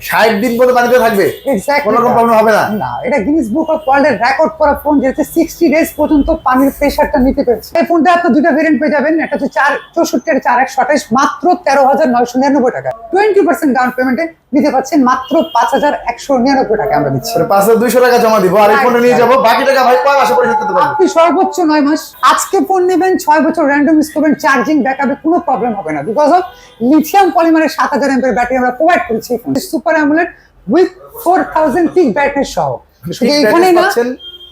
60 দিন পর্যন্ত পানিতে থাকবে, কোনো রকম প্রবলেম হবে না। না, এটা গিনেস বুক অফ ওয়ার্ল্ডের রেকর্ড করা ফোন, যেটা 60 ডেজ পর্যন্ত পানির প্রেসারটা নিতে পেরেছে। এই ফোনটা আপনি দুটো ভেরিয়েন্ট পেয়ে যাবেন, একটা হচ্ছে 464 আর 4128, মাত্র 13,999 টাকা। 20% ডাউন পেমেন্টে নিতে পাচ্ছেন মাত্র 5,199 টাকা আমরা দিচ্ছি। 5,200 টাকা জমা দিব আর এই ফোনটা নিয়ে যাব, বাকি টাকা ভাই কয় মাসে পরিশোধ করতে পারবেন? আপনি সর্বোচ্চ 9 মাস। আজকে ফোন নেবেন, 6 বছর র্যান্ডম ইউজ করবেন, চার্জিং ব্যাকআপে কোনো প্রবলেম হবে না, বিকজ অফ লিথিয়াম পলিমারের 7000 এমপিএর ব্যাটারি আমরা প্রোভাইড করছি। Super AMOLED with 4000 pick brightness সহ। শুধু এইখানে না,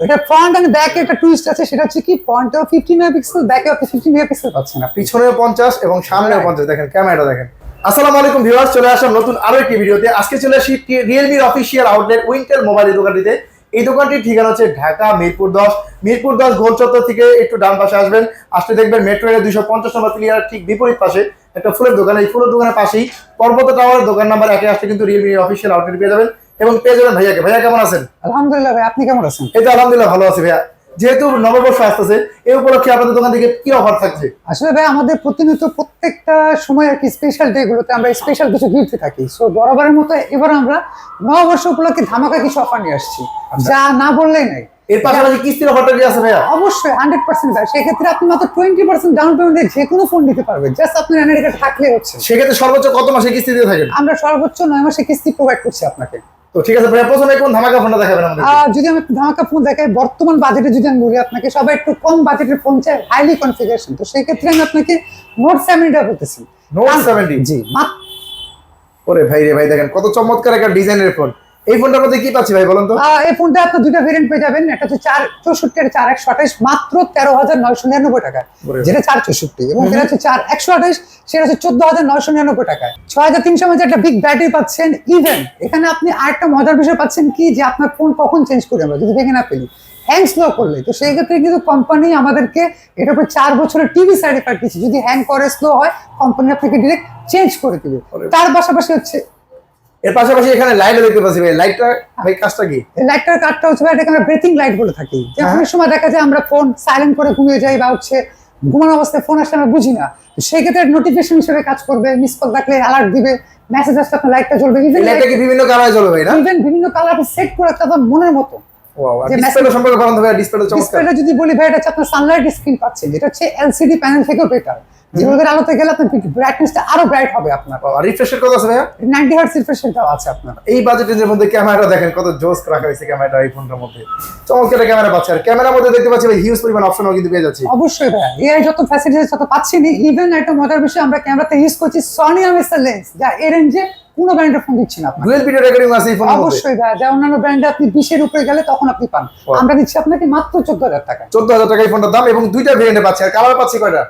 এটা ফ্রন্ট এন্ড ব্যাকে একটা টুইস্ট আছে, সেটা হচ্ছে কি ফ্রন্টে 50 মেগাপিক্সেল, ব্যাকে 50 মেগাপিক্সেল পাচ্ছেন আপনি, পিছনেও 50 এবং সামনেও 50। দেখেন ক্যামেরাটা দেখেন। আসসালামু আলাইকুম ভিউয়ার্স, চলে আসলাম নতুন আরো একটি ভিডিওতে। আজকে চলে আসি Realme এর অফিশিয়াল আউটলেট উইন্টেল মোবাইলের দোকানটিতে। এই দোকানটির ঠিকানা হচ্ছে ঢাকা মিরপুর 10 গোল চত্বর থেকে একটু ডান পাশে আসবেন, আসলে দেখবেন মেট্রো রেল 250 নম্বর প্লেয়ার ঠিক বিপরীত পাশে একটা ফুলের দোকান। এই ফুলের দোকানের পাশেই পর্বত টাওয়ারের দোকান নাম্বার 1 আসলে কিন্তু Realme এর অফিশিয়াল আউটলেট পেয়ে যাবেন এবং পেয়ে যাবেন ভাইয়াকে। ভাইয়া কেমন আছেন? আলহামদুলিল্লাহ ভাই, আপনি কেমন আছেন? এই তো আলহামদুলিল্লাহ ভালো আছি ভাইয়া। যেহেতু নববর্ষ আসতেছে, এই উপলক্ষে আপনাদের দোকান থেকে কি অফার থাকছে? আসলে ভাই আমাদের প্রতিনিয়ত প্রত্যেকটা সময় আর কি স্পেশাল ডে গুলোতে আমরা স্পেশাল কিছু গিফট থাকি। সো বরাবরের মতো এবার আমরা নববর্ষ উপলক্ষে ধামাকা কিছু অফার নিয়ে আসছি, যা না বললেই নাই। এর পাশাপাশি কিস্তির অফারটা কি আছে ভাইয়া? অবশ্যই 100% ভাই। সেক্ষেত্রে আপনি মাত্র 20% ডাউন পেমেন্টে যে কোনো ফোন নিতে পারবেন, জাস্ট আপনার এনআইডি কার্ড থাকলে হচ্ছে। সেক্ষেত্রে সর্বোচ্চ কত মাসে কিস্তি দিয়ে থাকেন? আমরা সর্বোচ্চ 9 মাসে কিস্তি প্রোভাইড করছি আপনাকে। তো ঠিক আছে ভাইয়া, প্রথমে কোন ধামাকা ফোনটা দেখাবেন আমাদের? যদি আমি একটু ধামাকা ফোন দেখাই, বর্তমান বাজেটে যদি আমি বলি আপনাকে, সবাই একটু কম বাজেটের ফোন চাই, হাইলি কনফিগারেশন, তো সেই ক্ষেত্রে আমি আপনাকে নোট 70টা বলতেছি। নোট 70? জি। ওরে ভাই রে ভাই, দেখেন কত চমৎকার একটা ডিজাইনের ফোন। এই ফোনটার মধ্যে কি পাচ্ছি ভাই বলুন তো? এই ফোনটা আপনি দুটো ভেরিয়েন্ট পেয়ে যাবেন, একটা হচ্ছে 464 আর 4128, মাত্র 13,999 টাকা, যেটা 464, এবং যেটা হচ্ছে 4128, সেটা হচ্ছে 14,999 টাকায়। 6,300 mAh একটা বিগ ব্যাটারি পাচ্ছেন। ইভেন এখানে আপনি আরেকটা মজার বিষয় পাচ্ছেন কি, যে আপনার ফোন কখন চেঞ্জ করি আমরা যদি ভেঙে না ফেলি, হ্যাং স্লো করলে, তো সেই ক্ষেত্রে কিন্তু কোম্পানি আমাদেরকে এটার উপর 4 বছরের টিভি সার্টিফিকেট দিচ্ছে। যদি হ্যাং করে, স্লো হয়, কোম্পানি আপনাকে ডিরেক্ট চেঞ্জ করে দিবে। তার পাশাপাশি হচ্ছে এর পাশাপাশি এখানে লাইট দেখতে পাচ্ছি ভাই। লাইটটা ভাই কাজটা কি? লাইটটার কাজটা হচ্ছে এটাকে আমরা ব্রেথিং লাইট বলে থাকি। যে অনেক সময় দেখা যায় আমরা ফোন সাইলেন্ট করে ঘুমিয়ে যাই, বা হচ্ছে ঘুমানো অবস্থায় ফোন আসলে আমরা বুঝি না, তো সেই ক্ষেত্রে নোটিফিকেশন হিসেবে কাজ করবে, মিস কল থাকলে অ্যালার্ট দিবে, মেসেজ আসলে আপনার লাইটটা জ্বলবে। লাইটটা কি বিভিন্ন কালারে জ্বলবে ভাই? না, ইভেন বিভিন্ন কালার সেট করে রাখতে হবে মনের মতো। ওয়াও, আর ডিসপ্লে সম্পর্কে বলুন ভাই। ডিসপ্লেটা চমৎকার। ডিসপ্লেটা যদি বলি ভাই, এটা হচ্ছে আপনার সানলাইট স্ক্রিন পাচ্ছেন, যেটা হচ্ছে এলসিডি প্যানেল থেকেও বেটার। যেগুলোর আলোতে গেলে আপনার ব্রাইটনেসটা আরো ব্রাইট হবে আপনার। আর রিফ্রেশের কত আছে ভাইয়া? 90 হার্টজ রিফ্রেশ রেটও আছে আপনার। এই বাজেটের মধ্যে ক্যামেরাটা দেখেন কত জোস রাখা হয়েছে। ক্যামেরাটা এই ফোনটার মধ্যে চমৎকার ক্যামেরা পাচ্ছে, আর ক্যামেরার মধ্যে দেখতে পাচ্ছি ভাই হিউজ পরিমাণ অপশনও কিন্তু পেয়ে যাচ্ছে। অবশ্যই ভাই, এআই যত ফ্যাসিলিটিস তত পাচ্ছি না। ইভেন একটা মজার বিষয়, আমরা ক্যামেরাতে ইউজ করছি সনি আমেসের লেন্স, যা এই রেঞ্জে কোনো ব্র্যান্ডের ফোন দিচ্ছি না আপনাকে। ডুয়াল ভিডিও রেকর্ডিং আছে এই ফোনের মধ্যে। অবশ্যই ভাই, যা অন্যান্য ব্র্যান্ডে আপনি 20 এর উপরে গেলে তখন আপনি পান, আমরা দিচ্ছি আপনাকে মাত্র 14,000 টাকা। 14,000 টাকা এই ফোনটার দাম, এবং দুইটা ভেরিয়েন্টে পাচ্ছি। আর কালার পাচ্ছি কয়টা?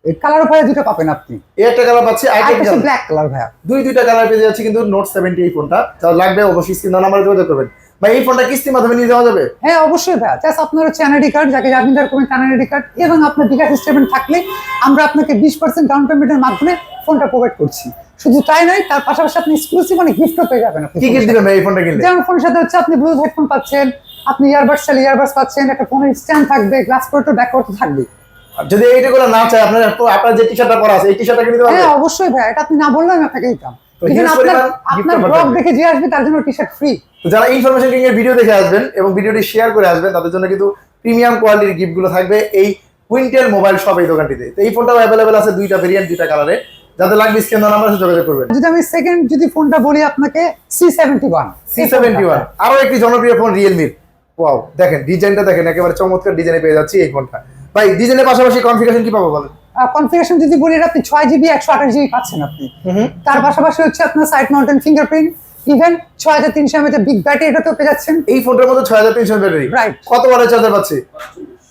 এই কালার ভাই দুটো পাবেন আপনি। এই একটা কালার পাচ্ছি, আরেকটা ব্ল্যাক কালার ভাই। দুইটা কালার পেয়ে যাচ্ছে কিন্তু নোট 70 এই ফোনটা। তাহলে লাগবে অবশ্যই স্ক্রিন নাম্বারে যোগাযোগ করবেন ভাই। এই ফোনটা কিস্তির মাধ্যমে নিয়ে যাওয়া যাবে? হ্যাঁ অবশ্যই ভাই, জাস্ট আপনার হচ্ছে এনআইডি কার্ড, যাকে জামিনদার করবেন এনআইডি কার্ড, এবং আপনার বিকাশ স্টেটমেন্ট থাকলে আমরা আপনাকে 20% ডাউন পেমেন্টের মাধ্যমে ফোনটা প্রোভাইড করছি। শুধু তাই নয়, তার পাশাপাশি আপনি এক্সক্লুসিভ অনেক গিফটও পেয়ে যাবেন। কি গিফট দিবেন ভাই এই ফোনটা কিনলে? যেমন ফোনের সাথে হচ্ছে আপনি ব্লুটুথ হেডফোন পাচ্ছেন, আপনি ইয়ারবাডস চাইলে ইয়ারবাডস পাচ্ছেন, একটা ফোনের স্ট্যান্ড থাকবে, গ্লাস প্রোটেক্টর, ব্যাক প্রোটেক্টর থাকবে। যদি এইটাগুলো না চাই, আপনার যে টি-শার্টটা পরা আছে এই টি-শার্টটা কিনে দিতে পারবেন? হ্যাঁ অবশ্যই ভাই, এটা আপনি না বললে আমি আপনাকে দিতাম। ইভেন আপনার ব্লগ দেখে যে আসবে তার জন্য টি-শার্ট ফ্রি। তো যারা ইনফরমেশন কিং এর ভিডিও দেখে আসবেন এবং ভিডিওটি শেয়ার করে আসবেন, তাদের জন্য কিন্তু প্রিমিয়াম কোয়ালিটির গিফটগুলো থাকবে এই উইন্টেল মোবাইল শপ এই দোকানটিতে। তো এই ফোনটাও অ্যাভেলেবেল আছে, দুইটা ভেরিয়েন্ট, দুইটা কালারে। যাদের লাগবে স্ক্রিন নাম্বারে যোগাযোগ করবেন। যদি আমি সেকেন্ড ফোনটা বলি আপনাকে, C71 আরো একটি জনপ্রিয় ফোন Realme। ওয়াও, দেখেন ডিজাইনটা দেখেন, একেবারে চমৎকার ডিজাইনে পেয়ে যাচ্ছি এই ফোনটা। ভাই ডিজাইনের পাশাপাশি কনফিগারেশন কি পাবো বলেন? কনফিগারেশন যদি বলি, আপনি 6GB 128GB পাচ্ছেন আপনি। তার পাশাপাশি হচ্ছে আপনার side mountain fingerprint, even 6300 mAh big battery এটাতেও পেয়ে যাচ্ছেন। এই ফোনটার মধ্যে 6300 ব্যাটারি, রাইট। কত ওয়াটের চার্জার পাচ্ছি?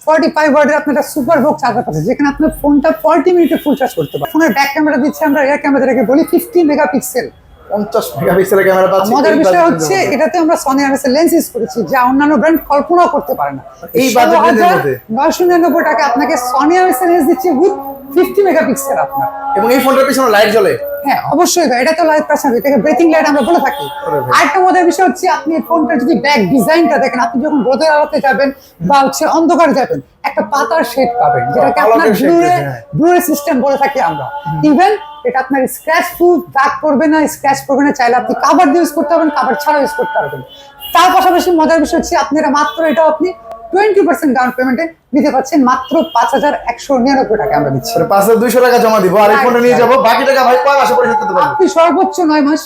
45 ওয়াটের আপনার সুপার ভোক চার্জার পাচ্ছেন, যেখানে আপনার ফোনটা 40 মিনিটে ফুল চার্জ করতে পারবেন। ফোনের ব্যাক ক্যামেরা দিচ্ছে আমরা, রিয়ার ক্যামেরাটাকে বলি 50 মেগাপিক্সেল। 50 মেগাপিক্সেলের ক্যামেরা পাচ্ছি। মজার বিষয় হচ্ছে এটাতে আমরা সনি আমেসের লেন্স ইউজ করেছি, যা অন্যান্য ব্র্যান্ড কল্পনাও করতে পারে না। এই বাজেটের মধ্যে 999 টাকা আপনাকে সনি আমেসের লেন্স দিচ্ছে উইথ 50 মেগাপিক্সেল আপনার। এবং এই ফোনটার পিছনে লাইট জ্বলে। হ্যাঁ অবশ্যই ভাই, এটা তো লাইট পাচ্ছেন, এটাকে ব্রেথিং লাইট আমরা বলে থাকি। ওরে ভাই। আরেকটা মজার বিষয় হচ্ছে আপনি এই ফোনটার যদি ব্যাক ডিজাইনটা দেখেন, আপনি যখন রোদের আলোতে যাবেন বা হচ্ছে অন্ধকারে যাবেন, একটা পাতার শেড পাবেন, যেটাকে আপনার আলোকের shade, ব্লুরে হ্যাঁ। ব্লুরে সিস্টেম বলে থাকি আমরা। ইভেন এটা আপনার স্ক্র্যাচ প্রুফ, দাগ করবে না, স্ক্র্যাচ করবে না, চাইলে আপনি কাভার দিয়ে ইউজ করতে পারবেন, কাভার ছাড়াও ইউজ করতে পারবেন। তার পাশাপাশি মজার বিষয় হচ্ছে আপনি এটা মাত্র, এটা আপনি 20% ডাউন পেমেন্টে নিতে পারছেন মাত্র 5199 টাকা আমরা দিচ্ছি। 5200 টাকা জমা দিব আর এই ফোনটা নিয়ে যাব, বাকি টাকা ভাই কয় মাসে পরিশোধ করতে পারবো? আপনি সর্বোচ্চ 9 মাস,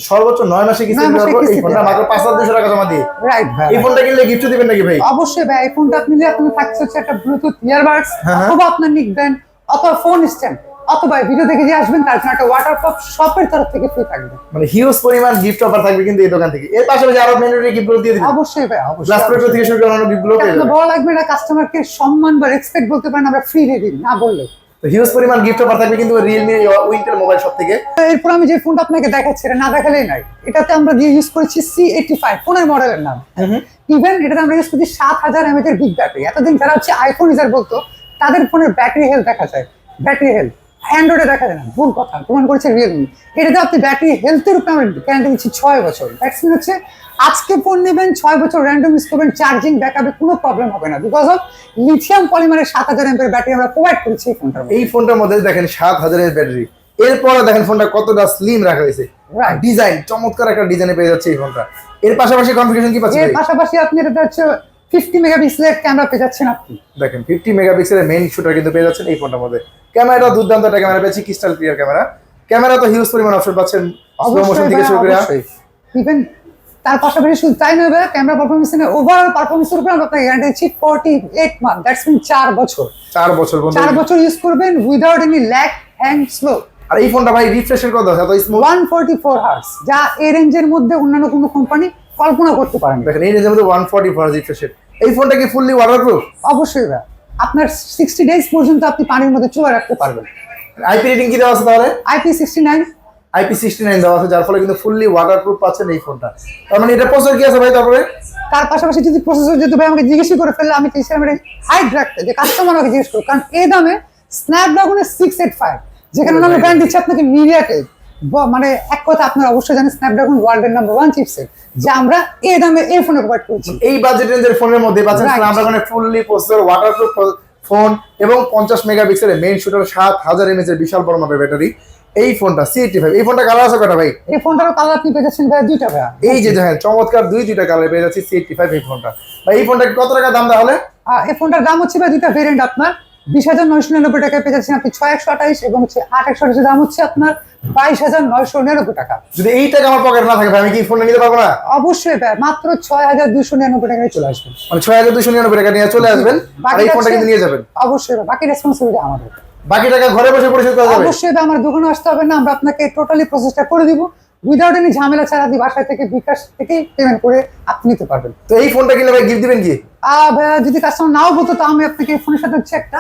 সর্বোচ্চ 9 মাসে কিস্তি 9 দিতে মাসে পারবো এই কিস্তিতে। ফোনটা মাত্র 5200 টাকা জমা দিয়ে। রাইট ভাই। এই ফোনটা কিনলে গিফট দিবেন নাকি ভাই? অবশ্যই ভাই, এই ফোনটা আপনি নিলে আপনার থাকছে হচ্ছে একটা ব্লুটুথ ইয়ারবাডস, হ্যাঁ, হ্যাঁ। অথবা আপনার নিকবেন, অথবা ফোন স্ট্যান্ড, অথবা ভিডিও দেখে যে আসবেন তার জন্য একটা ওয়াটারপ্রুফ শপের তরফ থেকে ফ্রি থাকবে। মানে হিউজ পরিমাণ গিফট অফার থাকবে কিন্তু এই দোকান থেকে। এর পাশাপাশি আরো ম্যান্ডেটরি গিফটগুলো দিয়ে দিবেন। অবশ্যই ভাই, গ্লাস অবশ্যই। প্রোটেক্টর থেকে শুরু করে অন্যান্য গিফটগুলো পেয়ে আপনার যাবেন। বড় লাগবে না, কাস্টমারকে সম্মান বা রেসপেক্ট বলতে পারেন, আমরা ফ্রি দিয়ে দিই না বললে। তো হিউজ পরিমাণ গিফট অফার থাকবে কিন্তু Realme উইন্টেল মোবাইল শপ থেকে। এরপর আমি যে ফোনটা আপনাকে দেখাচ্ছি, এটা না দেখালেই নাই, এটাতে আমরা দিয়ে ইউজ করেছি C85 ফোনের মডেলের নাম। ইভেন এটাতে আমরা ইউজ করছি 7000 mAh এর বিগ ব্যাটারি। এতদিন যারা হচ্ছে আইফোন ইউজার বলতো, তাদের ফোনের ব্যাটারি হেলথ দেখা যায়, ব্যাটারি হেলথ অ্যান্ড্রয়েডে দেখা যায় না, ভুল কথা, প্রমাণ করেছে রিয়েলমি। এটাতে আপনি ব্যাটারি হেলথের উপরে আমরা গ্যারান্টি দিচ্ছি 6 বছর। দ্যাটস মিন হচ্ছে আজকে ফোন নেবেন, 6 বছর র্যান্ডম ইউজ করবেন, চার্জিং ব্যাকআপে কোনো প্রবলেম হবে না, বিকজ অফ লিথিয়াম পলিমারের 7000 mAh ব্যাটারি আমরা প্রোভাইড করেছি এই ফোনটার মধ্যে। এই ফোনটার মধ্যে দেখেন 7000 এর ব্যাটারি। এরপরে দেখেন ফোনটা কতটা স্লিম রাখা হয়েছে। Right. ডিজাইন চমৎকার একটা ডিজাইনে পেয়ে যাচ্ছে এই ফোনটা। এর পাশাপাশি কনফিগারেশন কি পাচ্ছেন এর ভাই? পাশাপাশি আপনি এটা হচ্ছে 50 মেগাপিক্সেলের ক্যামেরা পেয়ে যাচ্ছেন আপনি। দেখেন 50 মেগাপিক্সেলের মেইন শুটার কিন্তু পেয়ে যাচ্ছেন এই ফোনটার মধ্যে। ক্যামেরাটা দুর্দান্ত একটা ক্যামেরা পেয়েছি, ক্রিস্টাল ক্লিয়ার ক্যামেরা। ক্যামেরা তো হিউজ পরিমাণ অপশন পাচ্ছেন, স্লো মোশন থেকে শুরু করে। ইভেন তার পাশাপাশি শুধু তাই নয়, ক্যামেরা পারফরমেন্সের ওভারঅল পারফরমেন্সের উপর আমরা আপনাকে গ্যারান্টি দিচ্ছি 48 মান্থ, দ্যাটস মিন 4 বছর। 4 বছর বন্ধু। 4 বছর ইউজ করবেন without any lag hang slow. আর এই ফোনটা ভাই রিফ্রেশের কত আছে? এত স্মুথ। 144 হার্টজ, যা এই রেঞ্জের মধ্যে অন্যান্য কোনো কোম্পানি কল্পনা করতে পারেন। দেখেন এই রেঞ্জের মধ্যে 144 রিফ্রেশের। এই ফোনটা কি ফুললি ওয়াটারপ্রুফ? অবশ্যই ভাই, আপনার 60 ডেজ পর্যন্ত আপনি পানির মধ্যে চুবা রাখতে পারবেন। আইপি রেটিং কি দেওয়া আছে তাহলে? IP69 IP69 দেওয়া আছে, যার ফলে কিন্তু ফুললি ওয়াটারপ্রুফ পাচ্ছেন এই ফোনটা। তার মানে এটা প্রসেসর কি আছে ভাই তারপরে? তার পাশাপাশি যদি প্রসেসর যদি ভাই আমাকে জিজ্ঞেস করে ফেললে, আমি চেষ্টা করি হাইট রাখতে, যে কাস্টমার আমাকে জিজ্ঞেস করুক, কারণ এই দামে স্ন্যাপড্রাগনের 685, যেখানে আমরা ব্র্যান্ড দিচ্ছি আপনাকে মিডিয়াটেক, মানে এক কথা আপনারা অবশ্যই জানেন স্ন্যাপড্রাগন ওয়ার্ল্ডের নাম্বার 1 চিপসেট, যা আমরা এই দামে এই ফোনে প্রোভাইড করছি। এই বাজেট রেঞ্জের ফোনের মধ্যে পাচ্ছেন Right. স্ন্যাপড্রাগনের ফুললি প্রসেসর, ওয়াটারপ্রুফ ফোন এবং 50 মেগাপিক্সেলের মেইন শুটার, 7000 mAh এর বিশাল বড় মাপের ব্যাটারি। এই ফোনটা C85, এই ফোনটা কালার আছে কয়টা ভাই? এই ফোনটারও কালার আপনি পেয়ে যাচ্ছেন ভাই 2টা ভাই। এই যে দেখেন চমৎকার দুইটা কালার পেয়ে যাচ্ছি C85 এই ফোনটা। ভাই এই ফোনটা কত টাকা দাম তাহলে? এই ফোনটার দাম হচ্ছে ভাই, দুইটা ভেরিয়েন্ট আপনার 20,999 টাকায় পেয়ে যাচ্ছেন আপনি 6128, এবং হচ্ছে 8128 দাম হচ্ছে আপনার 22,999 টাকা। যদি এই টাকা আমার পকেটে না থাকে ভাই আমি কি ফোনটা নিতে পারবো না? অবশ্যই ভাই, মাত্র 6299 টাকায় চলে আসবেন। মানে 6299 টাকা নিয়ে চলে আসবেন আর এই ফোনটা কিন্তু নিয়ে যাবেন। অবশ্যই ভাই, বাকি রেসপন্সিবিলিটি আমাদের। বাকি টাকা ঘরে বসে পরিশোধ করা যাবে? অবশ্যই ভাই, আমার দোকানে আসতে হবে না, আমরা আপনাকে টোটালি প্রসেসটা করে দিব উইদাউট এনি ঝামেলা ছাড়া। আপনি বাসায় থেকে বিকাশ থেকে পেমেন্ট করে আপনি নিতে পারবেন। তো এই ফোনটা কিনলে ভাই গিফট দিবেন কি? ভাইয়া যদি কাস্টমার নাও বলতো, তো আমি আপনাকে এই ফোনের সাথে হচ্ছে একটা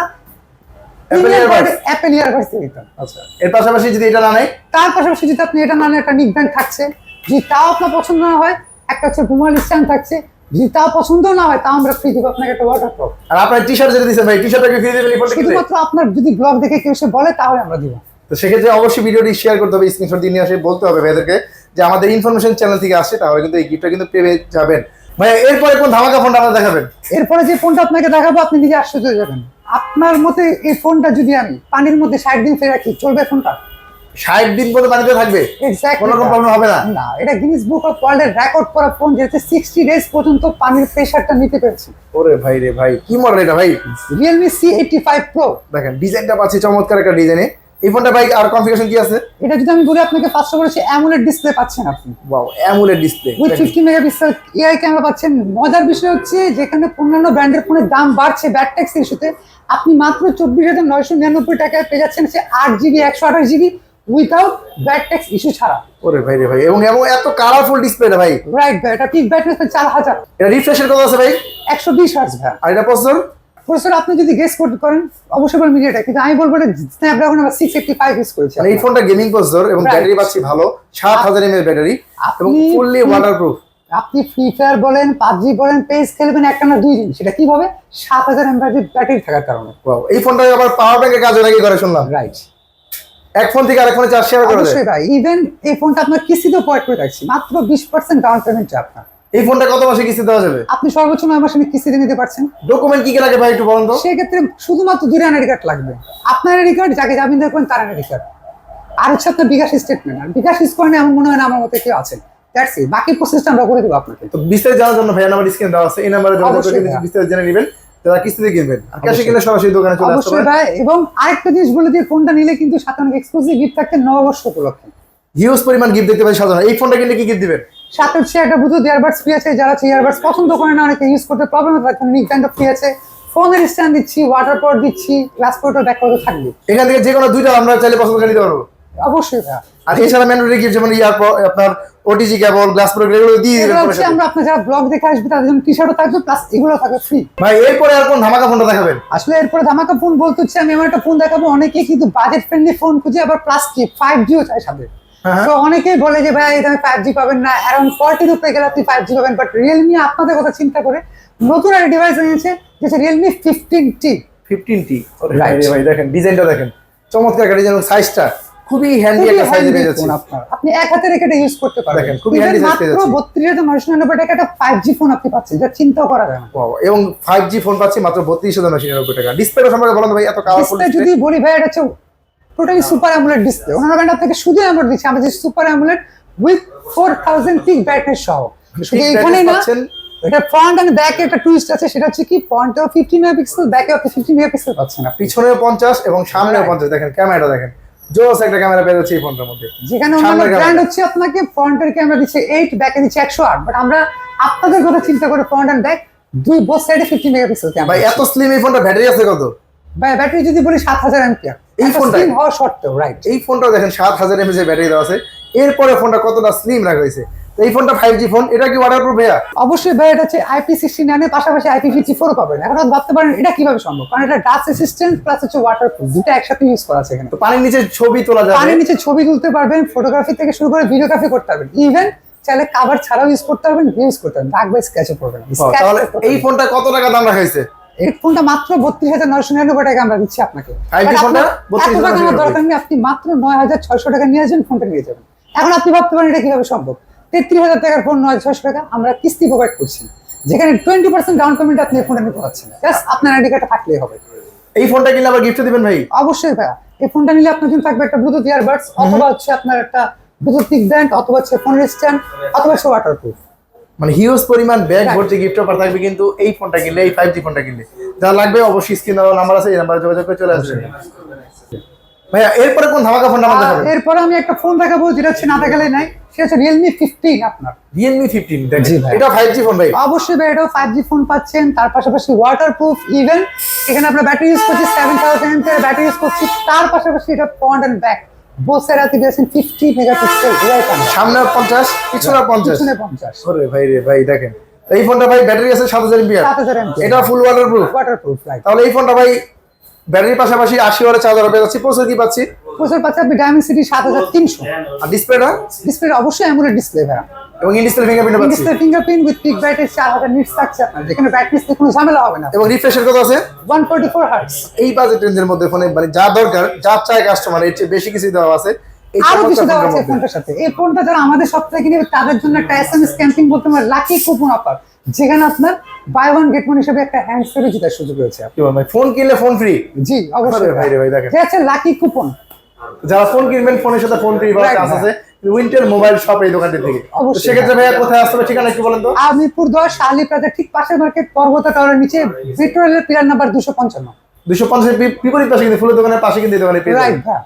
অ্যাপেল ইয়ারবাডস দিয়ে দিতাম। আচ্ছা, এর পাশাপাশি যদি এটা না নেয়? তার পাশাপাশি যদি আপনি এটা না নেন, একটা নিক ব্যান্ড থাকছে, যদি তাও আপনার পছন্দ না হয় একটা হচ্ছে ঘুমাল স্ট্যান্ড থাকছে, যদি তাও পছন্দ না হয় তাও আমরা ফ্রি দিব আপনাকে একটা ওয়াটারপ্রুফ। আর আপনার টি-শার্ট যেটা দিয়েছেন ভাই, টি-শার্টটা কি ফ্রি দিবেন এই ফোনটা কিনলে? শুধুমাত্র আপনার যদি ব্লগ দেখে কেউ এসে বলে তাহলে আমরা দিব। তো সেক্ষেত্রে অবশ্যই ভিডিওটি শেয়ার করতে হবে, স্ক্রিনশট দিয়ে নিয়ে আসে বলতে হবে ভাইদেরকে যে আমাদের ইনফরমেশন চ্যানেল থেকে আসছে, তাহলে কিন্তু এই গিফটটা কিন্তু পেয়ে যাবেন। ভাই এরপরে কোন ধামাকা ফোনটা আপনারা দেখাবেন? এরপরে যে ফোনটা আপনাকে দেখাবো, আপনি নিজে আশ্চর্য হয়ে যাবেন। আপনার মতে এই ফোনটা যদি আমি পানির মধ্যে 60 দিন ফেলে রাখি, চলবে ফোনটা? 60 দিন পর্যন্ত পানিতে থাকবে? Exactly কোনো রকম প্রবলেম হবে না? না, এটা গিনেস বুক অফ ওয়ার্ল্ডের রেকর্ড করা ফোন, যেটা 60 ডেজ পর্যন্ত পানির প্রেসারটা নিতে পেরেছে। ওরে ভাই রে ভাই, কি মডেল এটা ভাই? Realme C85 Pro। দেখেন ডিজাইনটা পাচ্ছি চমৎকার একটা ডিজাইনে। এই ফোনটা ভাই আর কনফিগারেশন কি আছে? এটা যদি আমি বলি আপনাকে, ফার্স্ট অফ অল হচ্ছে অ্যামোলেড ডিসপ্লে পাচ্ছেন আপনি, wow, AMOLED display with 50 megapixel AI camera পাচ্ছেন। মজার বিষয় হচ্ছে, যেখানে অন্যান্য ব্র্যান্ডের ফোনের দাম বাড়ছে ব্যাড ট্যাক্স ইস্যুতে, আপনি মাত্র 24,999 টাকায় পেয়ে যাচ্ছেন হচ্ছে 8GB 128GB without bad tax issue ছাড়া। ওরে ভাই রে ভাই, এবং এত কালারফুল ডিসপ্লেটা ভাই। রাইট ভাই, এটা পিক ব্রাইটনেস 4000, এটা রিফ্রেশের কত আছে ভাই? 120 হার্টজ ভাই। আর এটা প্রসেসর? প্রসেসর আপনি যদি গেস করতে পারেন অবশ্যই বলবেন মিডিয়াটেক, কিন্তু আমি বলবো এটা স্ন্যাপড্রাগন আমরা 685 ইউজ করেছি। মানে এই ফোনটা গেমিং প্রসেসর এবং Right. ব্যাটারি পাচ্ছি ভালো, 7000 mAh ব্যাটারি এবং আপনি ফুললি ওয়াটারপ্রুফ। আপনি ফ্রি ফায়ার বলেন, পাবজি বলেন, পেজ খেলবেন একটা না 2 দিন, সেটা কিভাবে 7000 mAh ব্যাটারি থাকার কারণে। Wow, এই ফোনটা আবার পাওয়ার ব্যাংকের কাজে নাকি করে শুনলাম। রাইট, এক ফোন থেকে আরেক ফোনে চার্জ শেয়ার করে দেয়। অবশ্যই ভাই। ইভেন এই ফোনটা আপনার কিস্তিতেও প্রোভাইড করে রাখছি, মাত্র 20% ডাউন পেমেন্ট চাই আপনার। এই ফোনটা কত মাসে কিস্তি দেওয়া যাবে? আপনি সর্বোচ্চ 9 মাসে কিস্তিতে নিতে পারছেন। ডকুমেন্ট কি কি লাগে ভাই একটু বলুন তো। সেক্ষেত্রে শুধুমাত্র 2 আইডি কার্ড লাগবে, আপনার আইডি কার্ড, যাকে জামিন দেখবেন তার আইডি কার্ড, আর হচ্ছে আপনার বিকাশ স্টেটমেন্ট। আর বিকাশ ইউজ করেন এমন মনে হয় না আমার মতে কেউ আছেন। দ্যাটস ইট, বাকি প্রসেসটা আমরা করে দেবো আপনাকে। তো বিস্তারিত জানার জন্য ভাইয়া নাম্বার স্ক্রিনে দেওয়া আছে, এই নাম্বারে যোগাযোগ করে অবশ্যই কিন্তু ভাইয়া। বিস্তারিত জেনে নেবেন। যারা কিস্তিতে কিনবেন আর ক্যাশে কিনলে সরাসরি দোকানে চলে আসতে অবশ্যই পারেন। ভাই। এবং আরেকটা জিনিস বলে দিয়ে, ফোনটা নিলে কিন্তু সাথে অনেক এক্সক্লুসিভ গিফট থাকছে নববর্ষ উপলক্ষে। হিউজ পরিমাণ গিফট দেখতে পাচ্ছি সাধারণ। এই ফোনটা কিনলে কি গিফট দিবেন? সাথে হচ্ছে একটা ব্লুটুথ ইয়ারবাডস ফ্রি আছে, যারা হচ্ছে ইয়ারবাডস পছন্দ করে না, অনেকে ইউজ করতে প্রবলেম থাকে, নিক ব্যান্ড ফ্রি আছে, ফোনের স্ট্যান্ড দিচ্ছি, ওয়াটার পট দিচ্ছি, গ্লাস পটও ব্যাক করে থাকবে। এখান থেকে যে কোনো দুইটা আমরা চাইলে পছন্দ করে নিতে পারবো। অবশ্যই ভাই। আর এছাড়া ম্যান্ডেটরি গিফট যেমন আপনার ওটিজি কেবল, গ্লাস প্রো এগুলো দিয়ে দিবেন এগুলো ফোনের হচ্ছে সাথে। আমরা আপনার যারা ব্লগ দেখে আসবে তাদের জন্য টি-শার্টও থাকবে, প্লাস এগুলো থাকবে ফ্রি। ভাই এরপরে আর কোন ধামাকা ফোনটা দেখাবেন? আসলে এরপরে ধামাকা ফোন বলতে হচ্ছে আমি এমন একটা ফোন দেখাবো, অনেকে কিন্তু বাজেট ফ্রেন্ডলি ফোন খুঁজে, আবার প্লাস কি 5Gও চায় সাথে। হ্যাঁ। তো অনেকেই বলে যে ভাই এটা 5G পাবেন না, অ্যারাউন্ড 40 রুপে গেলে আপনি 5G পাবেন। বাট রিয়েলমি আপনাদের কথা চিন্তা করে নতুন একটা ডিভাইস এনেছে, যেটা রিয়েলমি 15T। 15T। Right. ভাই দেখেন ডিজাইনটা দেখেন, চমৎকার একটা ডিজাইন, সাইজটা খুবই হ্যান্ডি একটা সাইজে পেয়ে যাচ্ছে। আপনি এক হাতে রেখে এটা ইউজ করতে পারবেন। দেখেন, খুবই Even handy size মাত্র পেয়ে যাচ্ছি। 32,999 টাকা একটা 5G ফোন আপনি পাচ্ছেন, যা চিন্তাও করা যায় না। Wow, এবং 5G ফোন পাচ্ছি মাত্র 32,999 টাকা। ডিসপ্লেটা সম্পর্কে বলুন তো ভাই, এত কালারফুল ডিসপ্লে যদি বলি ভাই, এটা হচ্ছে টোটালি সুপার অ্যামোলেড ডিসপ্লে। ওনারা ব্র্যান্ড আপনাকে শুধু অ্যামোলেড দিচ্ছে, আমরা যে super AMOLED with 4000 pick brightness সহ। শুধু এখানে না, এটা ফ্রন্ট এন্ড ব্যাকে একটা টুইস্ট আছে, সেটা হচ্ছে কি ফ্রন্টেও 50 মেগাপিক্সেল, ব্যাকেও 50 মেগাপিক্সেল পাচ্ছেন আপনি। পিছনেও 50 এবং সামনেও 50। দেখেন ক্যামেরাটা দেখেন, জোস একটা ক্যামেরা পেয়ে যাচ্ছে এই ফোনটার মধ্যে। যেখানে অন্যান্য ব্র্যান্ড হচ্ছে আপনাকে ফ্রন্টের ক্যামেরা দিচ্ছে 8, ব্যাকে দিচ্ছে 108, বাট আমরা আপনাদের কথা চিন্তা করে ফ্রন্ট এন্ড ব্যাক দুই বোথ সাইডে 50 মেগাপিক্সেল ভাই ক্যামেরা। এত স্লিম এই ফোনটা ব্যাটারি আছে কত? ভাই ব্যাটারি যদি বলি 7000 এমপিআর এই ফোনটা হওয়া সত্ত্বেও, রাইট। এই ফোনটাও দেখেন 7000 mAh এর ব্যাটারি দেওয়া আছে। এরপরে ফোনটা কতটা স্লিম রাখা হয়েছে। তো এই ফোনটা 5G ফোন, এটা কি ওয়াটারপ্রুফ ভাইয়া? অবশ্যই ভাই, এটা হচ্ছে IP69 এর পাশাপাশি IP54 পাবেন। এখন আপনি ভাবতে পারেন এটা কিভাবে সম্ভব, কারণ এটা ডাস্ট রেসিস্ট্যান্ট প্লাস হচ্ছে ওয়াটারপ্রুফ, দুটো একসাথে ইউজ করা আছে এখানে। তো পানির নিচে ছবি তোলা যাবে, পানির নিচে ছবি তুলতে পারবেন, ফটোগ্রাফি থেকে শুরু করে ভিডিওগ্রাফি করতে পারবেন, ইভেন চাইলে কভার ছাড়াও ইউজ করতে পারবেন, ইউজ করতে পারবেন, দাগ বা স্ক্র্যাচও করবেন না। তাহলে এই ফোনটা কত টাকা দাম রাখা হয়েছে? এই ফোনটা মাত্র 32,999 টাকা আমরা দিচ্ছি আপনাকে। 5G But ফোনটা আপনার এত টাকা নেওয়ার দরকার নেই, আপনি মাত্র 9,600 টাকা নিয়ে আসবেন, ফোনটা নিয়ে যাবেন। এখন আপনি ভাবতে পারেন এটা কিভাবে সম্ভব। 33,000 টাকার ফোন 9,600 টাকা আমরা কিস্তি প্রোভাইড করছি, যেখানে 20% ডাউন পেমেন্ট আপনি এই ফোনটা নিতে পারছেন। জাস্ট আপনার আইডি কার্ডটা থাকলেই হবে। এই ফোনটা কিনলে আবার গিফট দিবেন ভাই? অবশ্যই ভাইয়া, এই ফোনটা নিলে আপনার জন্য থাকবে একটা ব্লুটুথ ইয়ারবাডস, অথবা হচ্ছে আপনার একটা ব্লুটুথ পিক ব্যান্ড, অথবা হচ্ছে ফোনের স্ট্যান্ড, অথবা হচ্ছে ওয়াটারপ্রুফ। মানে হিউজ পরিমাণ ব্যাগ ভর্তি গিফট অফার থাকবে কিন্তু এই ফোনটা কিনলে, এই 5G ফোনটা কিনলে। যা লাগবে অবশ্যই স্ক্রিনে দেওয়া নাম্বার আছে, এই নাম্বারে যোগাযোগ করে চলে আসবেন। ভাইয়া এরপরে কোন ধামাকা ফোনটা আমাদের দেখাবেন? এরপরে আমি একটা ফোন দেখাবো, যেটা হচ্ছে না দেখালে নাই, সেটা হচ্ছে রিয়েলমি 15 আপনার। Realme 15 জি দেখেন, ভাই। এটা 5G ফোন ভাই? অবশ্যই ভাই, এটাও 5G ফোন পাচ্ছেন, তার পাশাপাশি ওয়াটারপ্রুফ। ইভেন এখানে আমরা ব্যাটারি ইউজ করছি 7000 mAh ব্যাটারি ইউজ করছি, তার পাশাপাশি এটা front end back both side আছে দিয়েছেন 50 মেগাপিক্সেল রিয়ার ক্যামেরা, সামনে 50 পিছনে 50। পিছনে 50। ওরে ভাই রে ভাই দেখেন, এই ফোনটা ভাই ব্যাটারি আছে 7000 mAh, 7000 mAh এটা ফুল ওয়াটারপ্রুফ। Waterproof, right. তাহলে এই ফোনটা ভাই ব্যাটারির পাশাপাশি 80 ওয়াটের চার্জার পেয়ে যাচ্ছি, প্রসেসর কি পাচ্ছি? প্রসেসর পাচ্ছেন আপনি ডায়মেনসিটি 7300। আর ডিসপ্লেটা ডিসপ্লে অবশ্যই অ্যামোলেড ডিসপ্লে ভাই। এবং ইন ডিসপ্লে ফিঙ্গারপ্রিন্ট পাচ্ছি, display fingerprint with pick brightness 4000 nits থাকছে আপনার, যেখানে ব্রাইটনেস নিয়ে কোনো ঝামেলা হবে না। এবং রিফ্রেশের কত আছে? 144 হার্টজ। এই বাজেট রেঞ্জের মধ্যে ফোনে মানে যা দরকার, যা চায় কাস্টমার, এর চেয়ে বেশি কিছু দেওয়া আছে এই আরো কিছু চমৎকার দেওয়া ফোনটার আছে মধ্যে। ফোনটার সাথে। এই ফোনটা যারা আমাদের সপ্তাহে কিনবে তাদের জন্য একটা এসএমএস ক্যাম্পিং বলতে পারেন, লাকি কুপন অফার, যেখানে আপনার বাই ওয়ান গেট ওয়ান হিসেবে একটা হ্যান্ডসেট জেতার সুযোগ রয়েছে। কি বল ভাই, ফোন কিনলে ফোন ফ্রি? জি অবশ্যই ভাই রে ভাই দেখেন, এটা হচ্ছে লাকি কুপন। যারা ফোন কিনবেন ফোনের সাথে ফোন ফ্রি পাওয়ার Right, চান্স আছে উইন্টেল মোবাইল শপ এই দোকানটি থেকে। তো অবশ্যই। সেক্ষেত্রে ভাইয়া কোথায় আসতে হবে, ঠিকানা কি বলেন তো? মিরপুর 10 শালি প্লাজার ঠিক পাশের মার্কেট, পর্বত টাওয়ারের নিচে, মেট্রো রেলের পিলার নাম্বার 255। 250 বিপরীত পাশে কিন্তু ফুলের দোকানের পাশে কিন্তু এই দোকানে পেয়ে যাবেন। রাইট ভাই।